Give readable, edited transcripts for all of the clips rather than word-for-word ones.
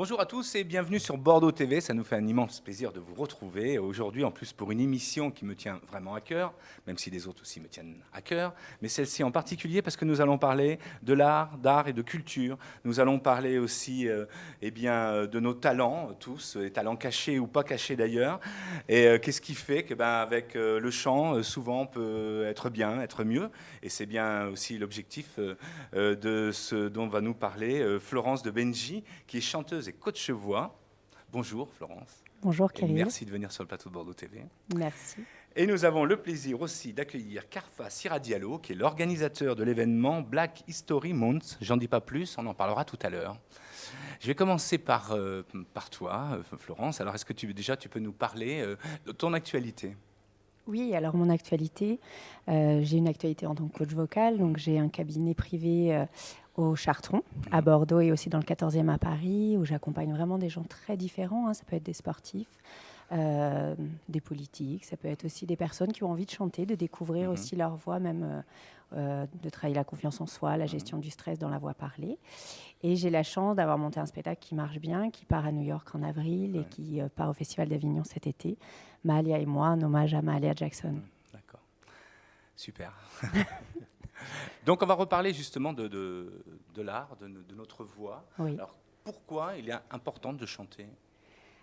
Bonjour à tous et bienvenue sur Bordeaux TV. Ça nous fait un immense plaisir de vous retrouver aujourd'hui, en plus pour une émission qui me tient vraiment à cœur, même si les autres aussi me tiennent à cœur, mais celle-ci en particulier parce que nous allons parler de l'art, d'art et de culture. Nous allons parler aussi de nos talents, tous, les talents cachés ou pas cachés d'ailleurs. Et qu'est-ce qui fait que avec le chant, souvent on peut être bien, être mieux. Et c'est bien aussi l'objectif de ce dont va nous parler Florence de Benji, qui est chanteuse et coach voix. Bonjour Florence. Bonjour Et Kirill. merci de venir sur le plateau de Bordeaux TV. Merci. Et nous avons le plaisir aussi d'accueillir Carfa Siradiallo, qui est l'organisateur de l'événement Black History Month. J'en dis pas plus, on en parlera tout à l'heure. Je vais commencer par toi, Florence. Alors, est-ce que tu peux nous parler de ton actualité ? Oui, alors mon actualité, j'ai une actualité en tant que coach vocal, donc j'ai un cabinet privé au Chartron, à Bordeaux et aussi dans le 14e à Paris, où j'accompagne vraiment des gens très différents, hein. Ça peut être des sportifs, des politiques, ça peut être aussi des personnes qui ont envie de chanter, de découvrir aussi leur voix, même de travailler la confiance en soi, la gestion du stress dans la voix parlée. Et j'ai la chance d'avoir monté un spectacle qui marche bien, qui part à New York en avril et qui part au Festival d'Avignon cet été. Mahalia et moi, un hommage à Mahalia Jackson. D'accord. Super. Donc, on va reparler justement de l'art, de notre voix. Oui. Alors, pourquoi il est important de chanter ?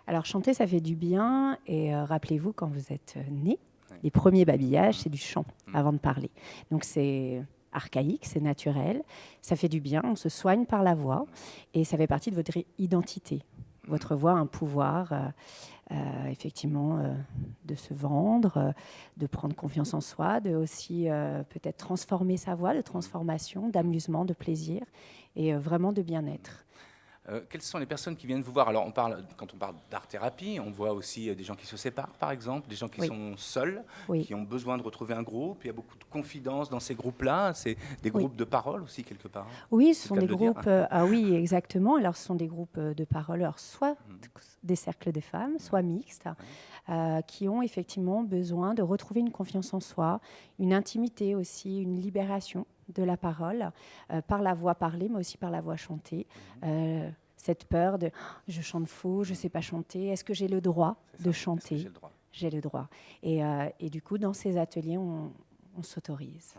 Alors, chanter, ça fait du bien. Et rappelez-vous, quand vous êtes né, les premiers babillages, c'est du chant avant de parler. Donc, c'est archaïque, c'est naturel. Ça fait du bien, on se soigne par la voix. Et ça fait partie de votre identité. Votre voix a un pouvoir, effectivement, de se vendre, de prendre confiance en soi, de aussi peut-être transformer sa voix, de transformation, d'amusement, de plaisir et vraiment de bien-être. Quelles sont les personnes qui viennent vous voir ? Alors, quand on parle d'art-thérapie, on voit aussi des gens qui se séparent, par exemple, des gens qui sont seuls, qui ont besoin de retrouver un groupe. Il y a beaucoup de confidence dans ces groupes-là. C'est des groupes de parole aussi, quelque part. Oui, ce sont des groupes... oui, exactement. Alors, ce sont des groupes de paroleurs, soit des cercles de femmes, soit mixtes, qui ont effectivement besoin de retrouver une confiance en soi, une intimité aussi, une libération de la parole, par la voix parlée, mais aussi par la voix chantée. Cette peur de « je chante faux, je ne sais pas chanter, est-ce que j'ai le droit de chanter ?» J'ai le droit. Et du coup, dans ces ateliers, on s'autorise.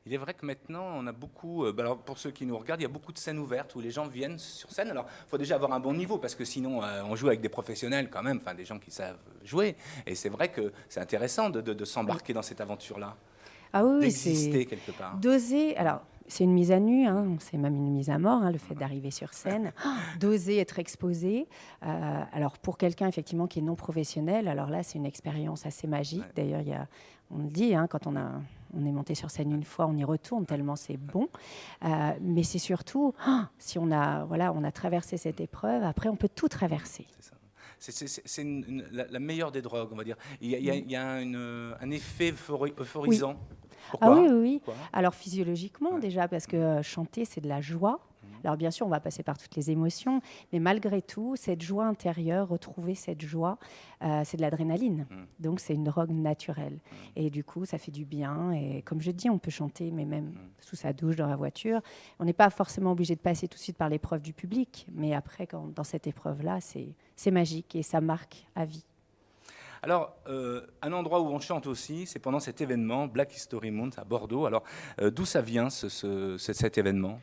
Il est vrai que maintenant, on a beaucoup, alors pour ceux qui nous regardent, il y a beaucoup de scènes ouvertes où les gens viennent sur scène. Alors, il faut déjà avoir un bon niveau, parce que sinon, on joue avec des professionnels quand même, enfin des gens qui savent jouer. Et c'est vrai que c'est intéressant de s'embarquer dans cette aventure-là. Ah oui, d'exister quelque part. D'oser, alors c'est une mise à nu, c'est même une mise à mort, le fait d'arriver sur scène, d'oser être exposé. Alors pour quelqu'un effectivement qui est non professionnel, alors là c'est une expérience assez magique. D'ailleurs, on le dit, quand on est monté sur scène une fois, on y retourne tellement c'est bon. Mais c'est surtout, si on a traversé cette épreuve, après on peut tout traverser. C'est ça. C'est la meilleure des drogues, on va dire. Il y a un effet euphorisant. Oui. Pourquoi ? Oui. Alors physiologiquement déjà, parce que chanter, c'est de la joie. Alors bien sûr, on va passer par toutes les émotions, mais malgré tout, cette joie intérieure, retrouver cette joie, c'est de l'adrénaline. Donc c'est une drogue naturelle. Et du coup, ça fait du bien. Et comme je dis, on peut chanter, mais même sous sa douche, dans la voiture. On n'est pas forcément obligé de passer tout de suite par l'épreuve du public, mais après, dans cette épreuve-là, c'est magique et ça marque à vie. Alors, un endroit où on chante aussi, c'est pendant cet événement Black History Month à Bordeaux. Alors, d'où ça vient cet événement ?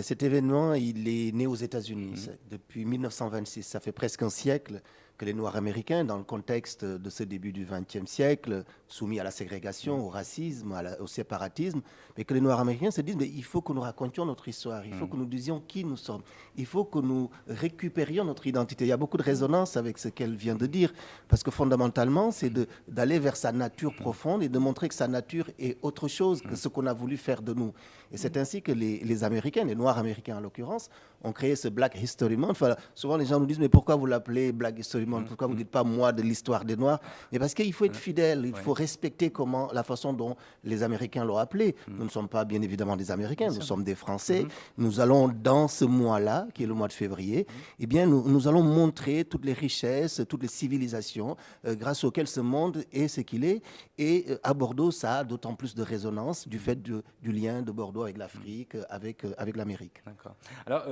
Cet événement, il est né aux États-Unis depuis 1926. Ça fait presque un siècle que les Noirs américains, dans le contexte de ce début du XXe siècle, soumis à la ségrégation, au racisme, au séparatisme, mais que les Noirs américains se disent, mais il faut que nous racontions notre histoire, il faut que nous disions qui nous sommes, il faut que nous récupérions notre identité. Il y a beaucoup de résonance avec ce qu'elle vient de dire, parce que fondamentalement, c'est d'aller vers sa nature profonde et de montrer que sa nature est autre chose que ce qu'on a voulu faire de nous. Et c'est ainsi que les Américains, les Noirs américains en l'occurrence, ont créé ce Black History Month. Enfin, souvent les gens nous disent, mais pourquoi vous l'appelez Black History Month ? Pourquoi vous ne dites pas moi de l'histoire des Noirs ? Mais parce qu'il faut être fidèle, il faut respecter la façon dont les Américains l'ont appelé. Nous ne sommes pas bien évidemment des Américains, nous sommes des Français. Nous allons dans ce mois-là, qui est le mois de février, eh bien nous allons montrer toutes les richesses, toutes les civilisations grâce auxquelles ce monde est ce qu'il est. Et à Bordeaux, ça a d'autant plus de résonance du fait du lien de Bordeaux avec l'Afrique, avec l'Amérique. D'accord. Alors,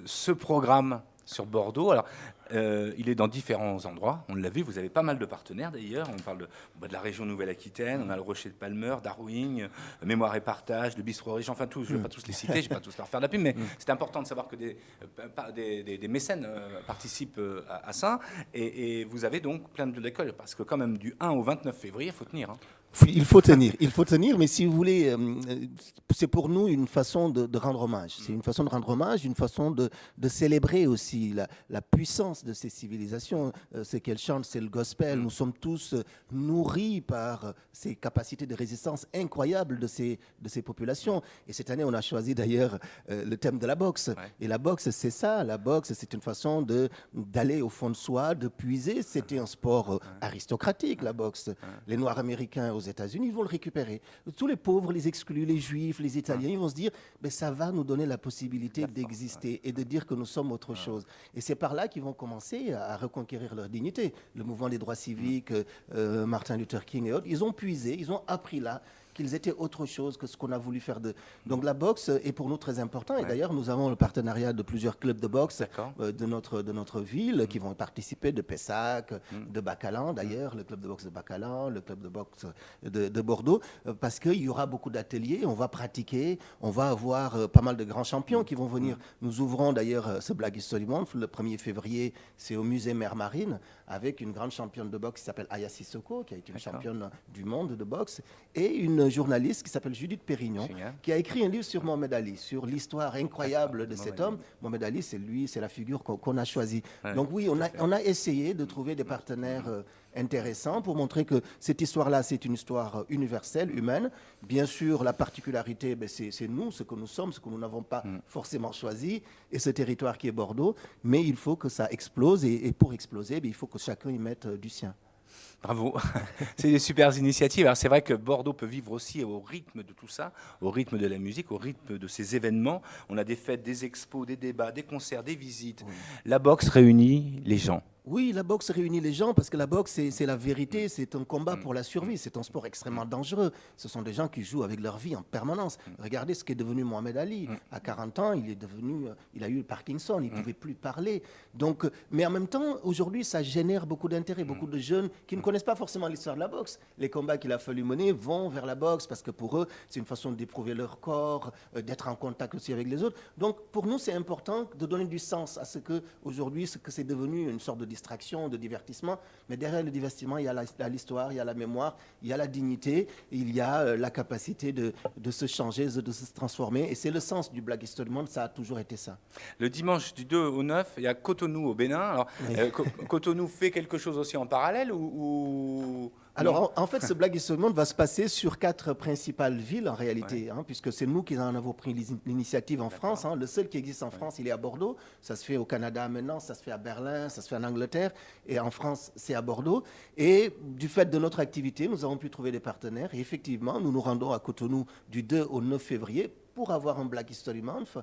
ce programme sur Bordeaux. Alors, il est dans différents endroits. On l'a vu, vous avez pas mal de partenaires d'ailleurs. On parle de la région Nouvelle-Aquitaine, on a le Rocher de Palmer, Darwin, Mémoire et Partage, le Bistrot Riche, enfin tous. Je ne vais pas tous les citer, je ne vais pas tous leur faire de la pub, mais c'est important de savoir que des mécènes participent à ça. Et vous avez donc plein de l'école, parce que quand même du 1 au 29 février, il faut tenir. Il faut tenir, mais si vous voulez, c'est pour nous une façon de rendre hommage. C'est une façon de rendre hommage, une façon de célébrer aussi la puissance de ces civilisations. Ce qu'elles chantent, c'est le gospel. Nous sommes tous nourris par ces capacités de résistance incroyables de ces populations. Et cette année, on a choisi d'ailleurs le thème de la boxe. Ouais. Et la boxe, c'est ça. La boxe, c'est une façon d'aller au fond de soi, de puiser. C'était un sport aristocratique, la boxe. Les Noirs américains aux États-Unis, ils vont le récupérer. Tous les pauvres, les exclus, les Juifs, les Italiens, ils vont se dire, ben, ça va nous donner la possibilité d'exister et de dire que nous sommes autre chose. Et c'est par là qu'ils vont commencer à reconquérir leur dignité. Le mouvement des droits civiques, Martin Luther King et autres, ils ont puisé, ils ont appris là qu'ils étaient autre chose que ce qu'on a voulu faire d'eux. Donc la boxe est pour nous très important. Et d'ailleurs, nous avons le partenariat de plusieurs clubs de boxe de notre ville qui vont participer, de Pessac, de Bacalan d'ailleurs, le club de boxe de Bacalan, le club de boxe de Bordeaux, parce qu'il y aura beaucoup d'ateliers, on va pratiquer, on va avoir pas mal de grands champions qui vont venir. Nous ouvrons d'ailleurs ce Black History Month le 1er février, c'est au musée Mer Marine, avec une grande championne de boxe qui s'appelle Aya Sissoko, qui a été une championne du monde de boxe, et une journaliste qui s'appelle Judith Pérignon, qui a écrit un livre sur Mohamed Ali, sur l'histoire incroyable de cet homme. Mohamed Ali, c'est la figure qu'on a choisie. Donc oui, on a essayé de trouver des partenaires intéressants pour montrer que cette histoire-là, c'est une histoire universelle, humaine. Bien sûr, la particularité, c'est nous, ce que nous sommes, ce que nous n'avons pas forcément choisi, et ce territoire qui est Bordeaux. Mais il faut que ça explose, et pour exploser, il faut que chacun y mette du sien. Bravo, c'est des super initiatives. Alors c'est vrai que Bordeaux peut vivre aussi au rythme de tout ça, au rythme de la musique, au rythme de ces événements. On a des fêtes, des expos, des débats, des concerts, des visites. Oui. La boxe réunit les gens. Oui, la boxe réunit les gens parce que la boxe, c'est la vérité, c'est un combat pour la survie, c'est un sport extrêmement dangereux. Ce sont des gens qui jouent avec leur vie en permanence. Regardez ce qu'est devenu Mohamed Ali. À 40 ans, il a eu le Parkinson, il ne pouvait plus parler. Donc, mais en même temps, aujourd'hui, ça génère beaucoup d'intérêt. Beaucoup de jeunes qui ne connaissent pas forcément l'histoire de la boxe. Les combats qu'il a fallu mener vont vers la boxe parce que pour eux, c'est une façon d'éprouver leur corps, d'être en contact aussi avec les autres. Donc, pour nous, c'est important de donner du sens à ce que aujourd'hui, ce que c'est devenu une sorte de distraction, de divertissement, mais derrière le divertissement, il y a l'histoire, il y a la mémoire, il y a la dignité, il y a la capacité de se changer, de se transformer, et c'est le sens du Black History Month, ça a toujours été ça. Le dimanche du 2 au 9, il y a Cotonou au Bénin. Alors, Cotonou fait quelque chose aussi en parallèle ou... Alors, en fait, ce Black History Month va se passer sur 4 principales villes, en réalité, puisque c'est nous qui en avons pris l'initiative en France. Le seul qui existe en France, il est à Bordeaux. Ça se fait au Canada maintenant, ça se fait à Berlin, ça se fait en Angleterre. Et en France, c'est à Bordeaux. Et du fait de notre activité, nous avons pu trouver des partenaires. Et effectivement, nous nous rendons à Cotonou du 2 au 9 février pour avoir un Black History Month.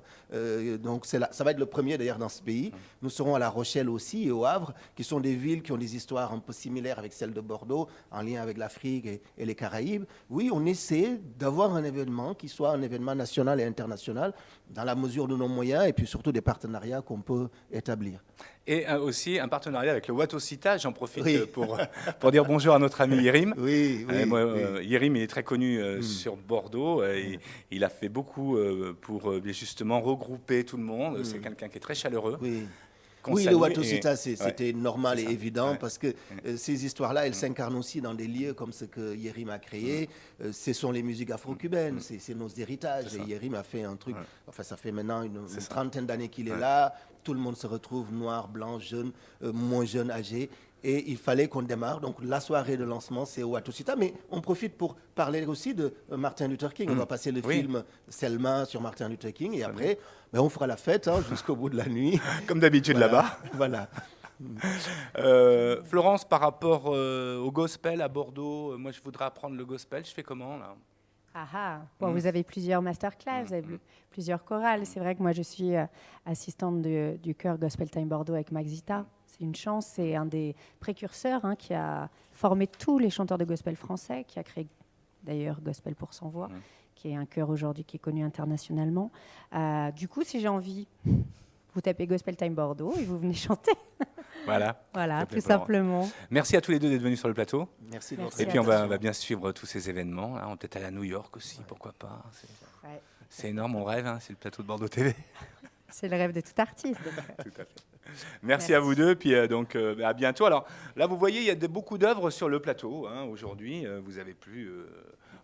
Donc ça va être le premier d'ailleurs dans ce pays. Nous serons à La Rochelle aussi et au Havre, qui sont des villes qui ont des histoires un peu similaires avec celles de Bordeaux, en lien avec l'Afrique et les Caraïbes. Oui, on essaie d'avoir un événement qui soit un événement national et international dans la mesure de nos moyens et puis surtout des partenariats qu'on peut établir. Et aussi un partenariat avec le Watosita. J'en profite pour dire bonjour à notre ami Yérim. Yérim, il est très connu sur Bordeaux. Il a fait beaucoup pour justement regrouper tout le monde. C'est quelqu'un qui est très chaleureux. Oui, le Watosita, c'était normal et évident parce que ces histoires-là, elles s'incarnent aussi dans des lieux comme ce que Yérim a créé. Ce sont les musiques afro-cubaines, c'est nos héritages. Et Yérim a fait un truc, ça fait maintenant une trentaine d'années qu'il est là. Tout le monde se retrouve, noir, blanc, jeune, moins jeune, âgé. Et il fallait qu'on démarre. Donc la soirée de lancement, c'est au Watosita. Mais on profite pour parler aussi de Martin Luther King. On va passer le film Selma sur Martin Luther King. Et après, on fera la fête jusqu'au bout de la nuit. Comme d'habitude là-bas. Voilà. Florence, par rapport au gospel à Bordeaux, moi je voudrais apprendre le gospel. Je fais comment là ? Vous avez plusieurs masterclass, vous avez plusieurs chorales. C'est vrai que moi, je suis assistante du chœur Gospel Time Bordeaux avec Maxita. C'est une chance, c'est un des précurseurs qui a formé tous les chanteurs de gospel français, qui a créé d'ailleurs Gospel pour sans voix, qui est un chœur aujourd'hui qui est connu internationalement. Du coup, si j'ai envie, Vous tapez Gospel Time Bordeaux et vous venez chanter. Voilà. Voilà, Tout tout simplement. simplement. Merci à tous les deux d'être venus sur le plateau. Merci de Merci votre Et puis on invitation. va bien suivre tous ces événements. Là, on va peut-être aller à New York aussi, pourquoi pas. Ouais. C'est énorme, on rêve, hein, c'est le plateau de Bordeaux TV. C'est le rêve de tout artiste. donc, Tout à fait. Merci à vous deux, puis à bientôt. Alors là, vous voyez, il y a beaucoup d'œuvres sur le plateau hein, aujourd'hui. Vous avez pu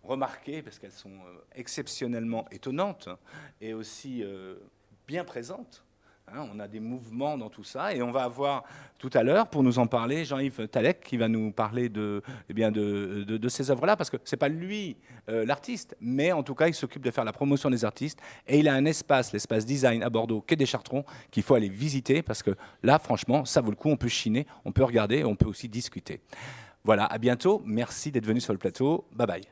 remarquer, parce qu'elles sont exceptionnellement étonnantes et aussi bien présentes. Hein, on a des mouvements dans tout ça et on va avoir tout à l'heure, pour nous en parler, Jean-Yves Talec qui va nous parler de ces œuvres-là, parce que ce n'est pas lui l'artiste, mais en tout cas, il s'occupe de faire la promotion des artistes et il a un espace, l'espace design à Bordeaux, quai des Chartrons, qu'il faut aller visiter parce que là, franchement, ça vaut le coup, on peut chiner, on peut regarder, on peut aussi discuter. Voilà, à bientôt, merci d'être venu sur le plateau, bye bye.